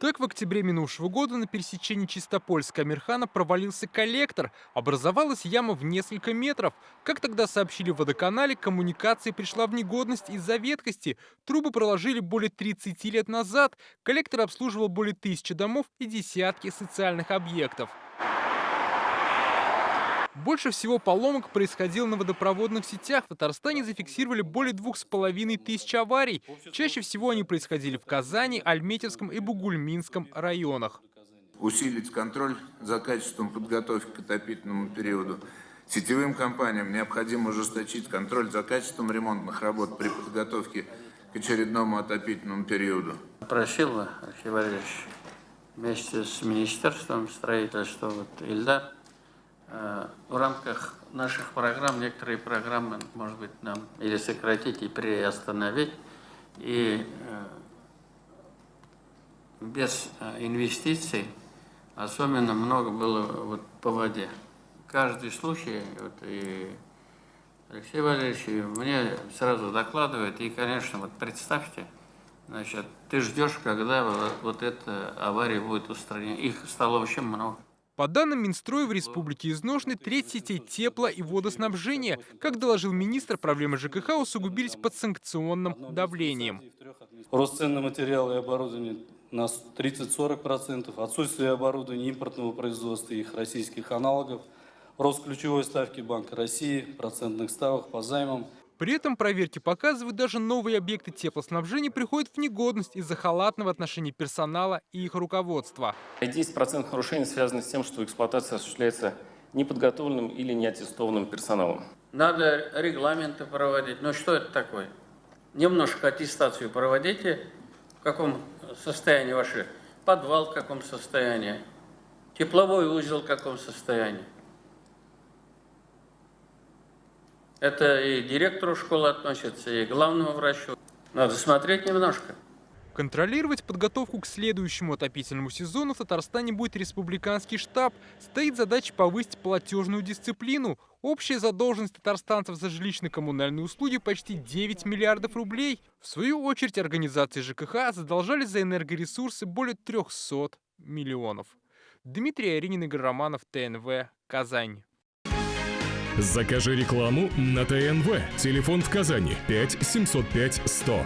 Так, в октябре минувшего года на пересечении Чистопольска-Амирхана провалился коллектор. Образовалась яма в несколько метров. Как тогда сообщили в водоканале, коммуникация пришла в негодность из-за ветхости. Трубы проложили более 30 лет назад. Коллектор обслуживал более 1000 домов и десятки социальных объектов. Больше всего поломок происходило на водопроводных сетях. В Татарстане зафиксировали более 2500 аварий. Чаще всего они происходили в Казани, Альметьевском и Бугульминском районах. Усилить контроль за качеством подготовки к отопительному периоду. Сетевым компаниям необходимо ужесточить контроль за качеством ремонтных работ при подготовке к очередному отопительному периоду. Просил Алексей Валерьевич вместе с Министерством строительства Ильдар в рамках наших программ, некоторые программы, может быть, нам или сократить, и приостановить. И без инвестиций особенно много было по воде. Каждый случай, и Алексей Валерьевич мне сразу докладывает, и, конечно, представьте, значит, ты ждешь, когда эта авария будет устранена. Их стало очень много. По данным Минстроя, в республике изношены треть сетей тепла- и водоснабжения. Как доложил министр, проблемы ЖКХ усугубились под санкционным давлением. Рост цен на материалы и оборудование на 30-40%, отсутствие оборудования импортного производства и их российских аналогов, рост ключевой ставки Банка России, процентных ставок по займам. При этом проверки показывают, даже новые объекты теплоснабжения приходят в негодность из-за халатного отношения персонала и их руководства. 10% нарушений связаны с тем, что эксплуатация осуществляется неподготовленным или неаттестованным персоналом. Надо регламенты проводить. Но что это такое? Немножко аттестацию проводите. В каком состоянии ваши? Подвал в каком состоянии? Тепловой узел в каком состоянии? Это и директору школы относится, и главному врачу. Надо смотреть немножко. Контролировать подготовку к следующему отопительному сезону в Татарстане будет республиканский штаб. Стоит задача повысить платежную дисциплину. Общая задолженность татарстанцев за жилищно-коммунальные услуги почти 9 миллиардов рублей. В свою очередь, организации ЖКХ задолжались за энергоресурсы более 300 миллионов. Дмитрий Аринин, Игорь Романов, ТНВ, Казань. Закажи рекламу на ТНВ. Телефон в Казани 5 705 100.